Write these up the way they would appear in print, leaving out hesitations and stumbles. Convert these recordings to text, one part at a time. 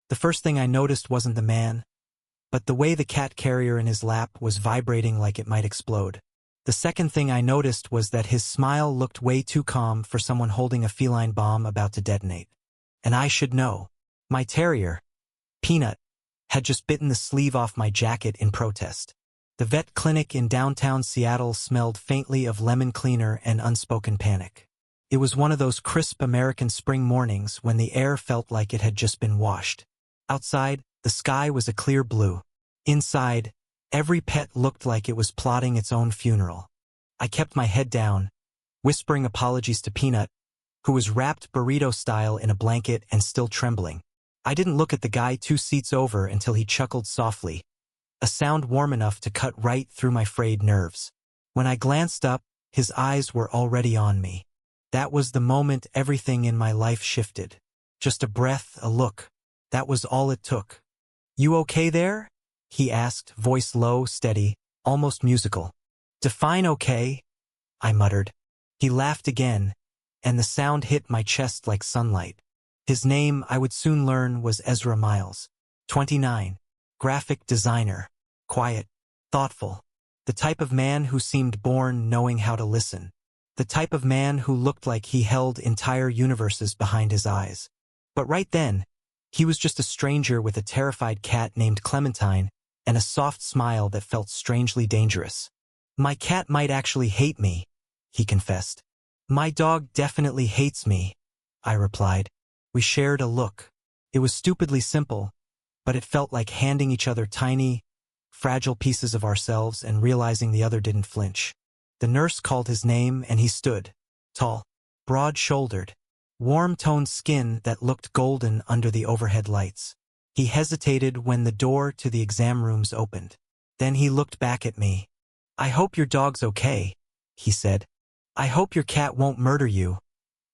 The first thing I noticed wasn't the man, but the way the cat carrier in his lap was vibrating like it might explode. The second thing I noticed was that his smile looked way too calm for someone holding a feline bomb about to detonate. And I should know. My terrier, Peanut, had just bitten the sleeve off my jacket in protest. The vet clinic in downtown Seattle smelled faintly of lemon cleaner and unspoken panic. It was one of those crisp American spring mornings when the air felt like it had just been washed. Outside, the sky was a clear blue. Inside, every pet looked like it was plotting its own funeral. I kept my head down, whispering apologies to Peanut, who was wrapped burrito style in a blanket and still trembling. I didn't look at the guy 2 seats over until he chuckled softly, a sound warm enough to cut right through my frayed nerves. When I glanced up, his eyes were already on me. That was the moment everything in my life shifted. Just a breath, a look. That was all it took. "You okay there?" he asked, voice low, steady, almost musical. "Define okay," I muttered. He laughed again, and the sound hit my chest like sunlight. His name, I would soon learn, was Ezra Miles. 29. Graphic designer. Quiet. Thoughtful. The type of man who seemed born knowing how to listen. The type of man who looked like he held entire universes behind his eyes. But right then, he was just a stranger with a terrified cat named Clementine and a soft smile that felt strangely dangerous. "My cat might actually hate me," he confessed. "My dog definitely hates me," I replied. We shared a look. It was stupidly simple, but it felt like handing each other tiny, fragile pieces of ourselves and realizing the other didn't flinch. The nurse called his name and he stood, tall, broad-shouldered, warm-toned skin that looked golden under the overhead lights. He hesitated when the door to the exam rooms opened. Then he looked back at me. "I hope your dog's okay," he said. "I hope your cat won't murder you."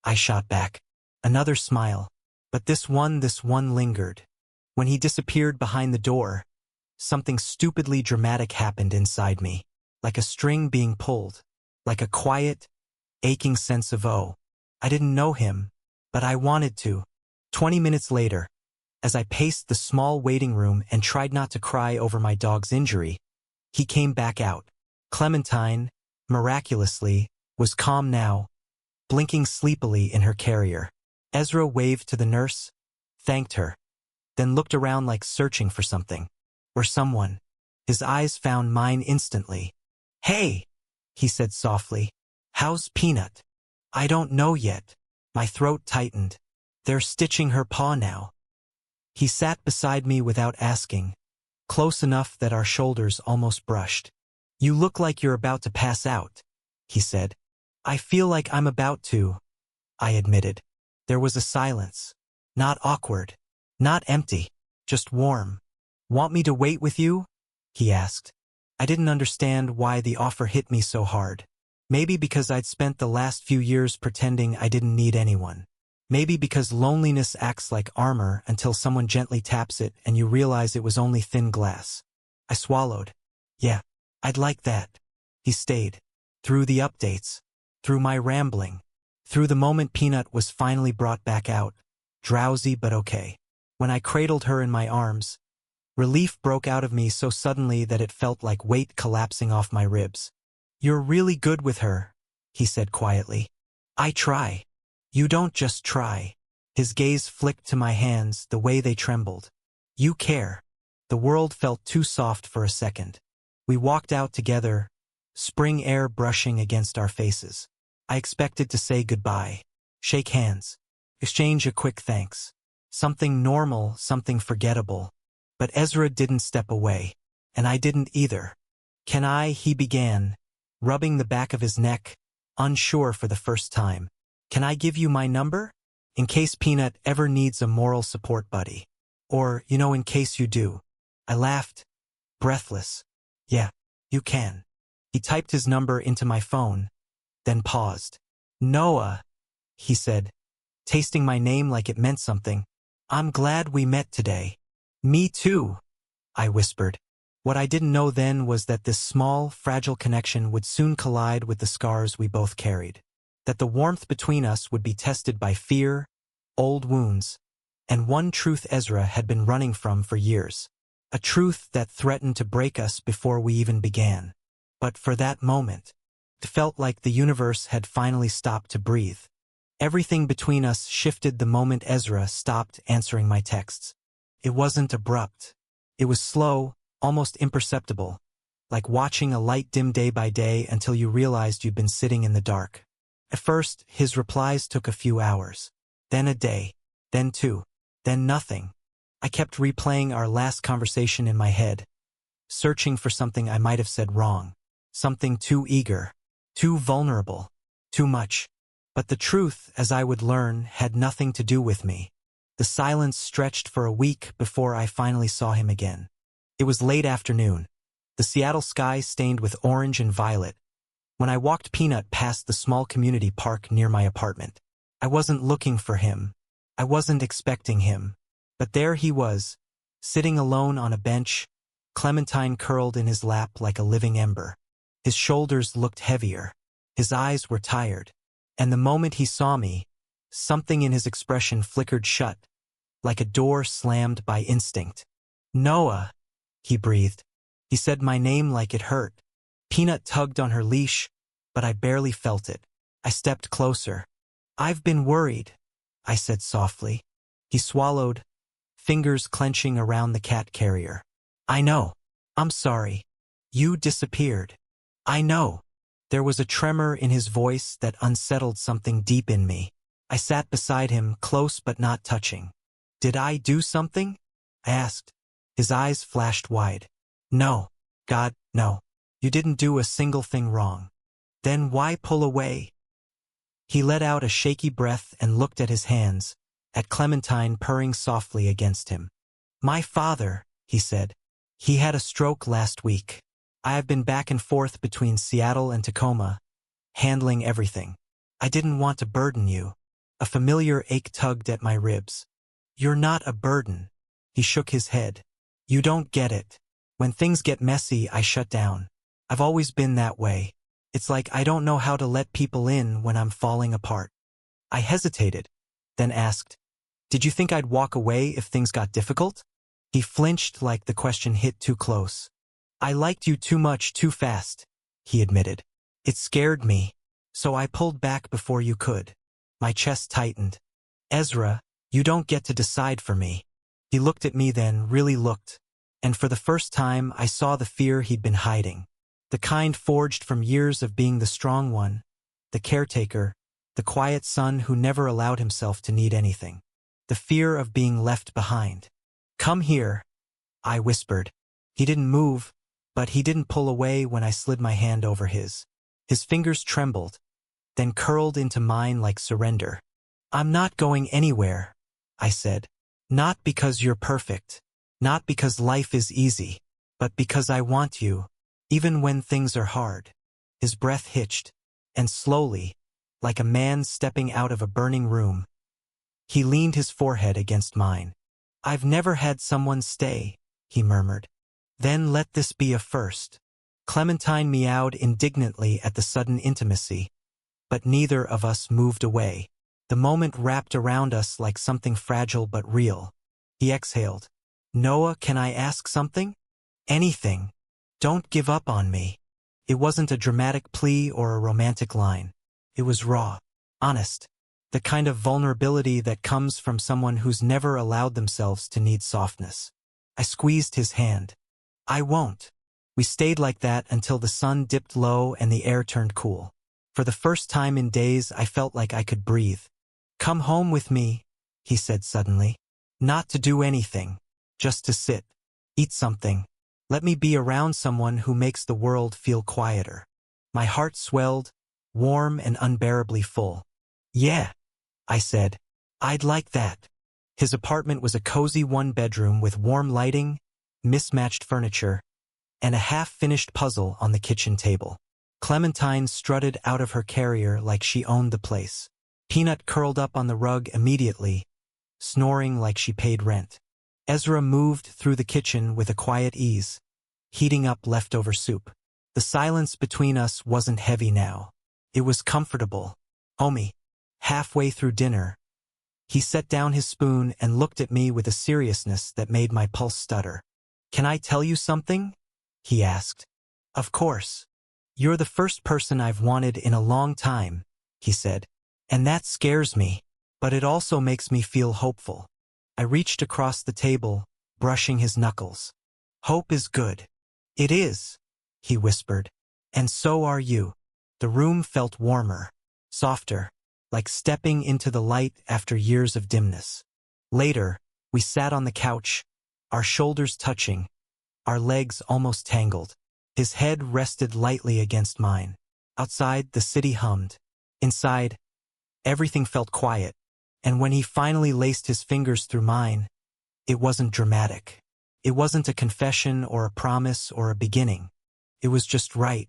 I shot back. Another smile. But this one lingered. When he disappeared behind the door, something stupidly dramatic happened inside me. Like a string being pulled. Like a quiet, aching sense of I didn't know him, but I wanted to. 20 minutes later, as I paced the small waiting room and tried not to cry over my dog's injury, he came back out. Clementine, miraculously, was calm now, blinking sleepily in her carrier. Ezra waved to the nurse, thanked her, then looked around like searching for something. Or someone. His eyes found mine instantly. "Hey," he said softly. "How's Peanut?" "I don't know yet." My throat tightened. "They're stitching her paw now." He sat beside me without asking, close enough that our shoulders almost brushed. "You look like you're about to pass out," he said. "I feel like I'm about to," I admitted. There was a silence. Not awkward. Not empty. Just warm. "Want me to wait with you?" he asked. I didn't understand why the offer hit me so hard. Maybe because I'd spent the last few years pretending I didn't need anyone. Maybe because loneliness acts like armor until someone gently taps it and you realize it was only thin glass. I swallowed. "Yeah, I'd like that." He stayed. Through the updates. Through my rambling. Through the moment Peanut was finally brought back out. Drowsy but okay. When I cradled her in my arms, relief broke out of me so suddenly that it felt like weight collapsing off my ribs. "You're really good with her," he said quietly. "I try." "You don't just try." His gaze flicked to my hands, the way they trembled. "You care." The world felt too soft for a second. We walked out together, spring air brushing against our faces. I expected to say goodbye, shake hands, exchange a quick thanks. Something normal, something forgettable. But Ezra didn't step away, and I didn't either. He began, rubbing the back of his neck, unsure for the first time. "Can I give you my number? In case Peanut ever needs a moral support buddy. Or, in case you do." I laughed, breathless. "Yeah, you can." He typed his number into my phone, then paused. "Noah," he said, tasting my name like it meant something. "I'm glad we met today." "Me too," I whispered. What I didn't know then was that this small, fragile connection would soon collide with the scars we both carried. That the warmth between us would be tested by fear, old wounds, and one truth Ezra had been running from for years. A truth that threatened to break us before we even began. But for that moment, it felt like the universe had finally stopped to breathe. Everything between us shifted the moment Ezra stopped answering my texts. It wasn't abrupt. It was slow, almost imperceptible, like watching a light dim day by day until you realized you'd been sitting in the dark. At first, his replies took a few hours. Then a day. Then two. Then nothing. I kept replaying our last conversation in my head, searching for something I might have said wrong. Something too eager. Too vulnerable. Too much. But the truth, as I would learn, had nothing to do with me. The silence stretched for a week before I finally saw him again. It was late afternoon. The Seattle sky stained with orange and violet. When I walked Peanut past the small community park near my apartment, I wasn't looking for him. I wasn't expecting him. But there he was, sitting alone on a bench, Clementine curled in his lap like a living ember. His shoulders looked heavier. His eyes were tired. And the moment he saw me, something in his expression flickered shut, like a door slammed by instinct. "Noah," he breathed. He said my name like it hurt. Peanut tugged on her leash, but I barely felt it. I stepped closer. "I've been worried," I said softly. He swallowed, fingers clenching around the cat carrier. "I know. I'm sorry. You disappeared." "I know." There was a tremor in his voice that unsettled something deep in me. I sat beside him, close but not touching. "Did I do something?" I asked. His eyes flashed wide. "No. God, no. You didn't do a single thing wrong." "Then why pull away?" He let out a shaky breath and looked at his hands, at Clementine purring softly against him. "My father," he said. "He had a stroke last week. I have been back and forth between Seattle and Tacoma, handling everything. I didn't want to burden you." A familiar ache tugged at my ribs. "You're not a burden." He shook his head. "You don't get it. When things get messy, I shut down. I've always been that way. It's like I don't know how to let people in when I'm falling apart." I hesitated, then asked, "Did you think I'd walk away if things got difficult?" He flinched like the question hit too close. "I liked you too much too fast," he admitted. "It scared me, so I pulled back before you could." My chest tightened. "Ezra, you don't get to decide for me." He looked at me then, really looked, and for the first time I saw the fear he'd been hiding. The kind forged from years of being the strong one, the caretaker, the quiet son who never allowed himself to need anything. The fear of being left behind. "Come here," I whispered. He didn't move, but he didn't pull away when I slid my hand over his. His fingers trembled, then curled into mine like surrender. "I'm not going anywhere," I said. "Not because you're perfect. Not because life is easy. But because I want you, even when things are hard." His breath hitched, and slowly, like a man stepping out of a burning room, he leaned his forehead against mine. "I've never had someone stay," he murmured. "Then let this be a first." Clementine meowed indignantly at the sudden intimacy, but neither of us moved away. The moment wrapped around us like something fragile but real. He exhaled. "Noah, can I ask something?" "Anything. Don't give up on me." It wasn't a dramatic plea or a romantic line. It was raw, honest, the kind of vulnerability that comes from someone who's never allowed themselves to need softness. I squeezed his hand. "I won't." We stayed like that until the sun dipped low and the air turned cool. For the first time in days, I felt like I could breathe. "Come home with me," he said suddenly. "Not to do anything. Just to sit. Eat something. Let me be around someone who makes the world feel quieter." My heart swelled, warm and unbearably full. "Yeah," I said. "I'd like that." His apartment was a cozy one-bedroom with warm lighting, mismatched furniture, and a half-finished puzzle on the kitchen table. Clementine strutted out of her carrier like she owned the place. Peanut curled up on the rug immediately, snoring like she paid rent. Ezra moved through the kitchen with a quiet ease, heating up leftover soup. The silence between us wasn't heavy now. It was comfortable, homey. Halfway through dinner, He set down his spoon and looked at me with a seriousness that made my pulse stutter. "Can I tell you something?" he asked. "Of course. You're the first person I've wanted in a long time," he said. "And that scares me, but it also makes me feel hopeful." I reached across the table, brushing his knuckles. "Hope is good." "It is," he whispered. "And so are you." The room felt warmer, softer, like stepping into the light after years of dimness. Later, we sat on the couch, our shoulders touching, our legs almost tangled. His head rested lightly against mine. Outside, the city hummed. Inside, everything felt quiet, and when he finally laced his fingers through mine, it wasn't dramatic. It wasn't a confession or a promise or a beginning. It was just right.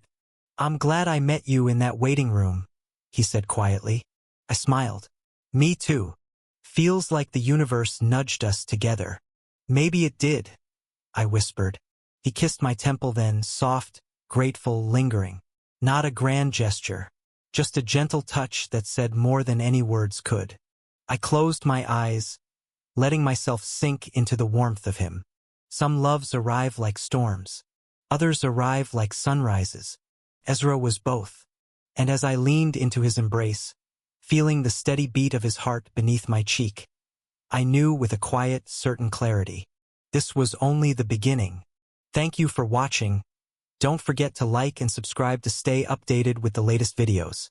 "I'm glad I met you in that waiting room," he said quietly. I smiled. "Me too. Feels like the universe nudged us together." "Maybe it did," I whispered. He kissed my temple then, soft, grateful, lingering. Not a grand gesture, just a gentle touch that said more than any words could. I closed my eyes, letting myself sink into the warmth of him. Some loves arrive like storms. Others arrive like sunrises. Ezra was both. And as I leaned into his embrace, feeling the steady beat of his heart beneath my cheek, I knew with a quiet, certain clarity, this was only the beginning. Thank you for watching. Don't forget to like and subscribe to stay updated with the latest videos.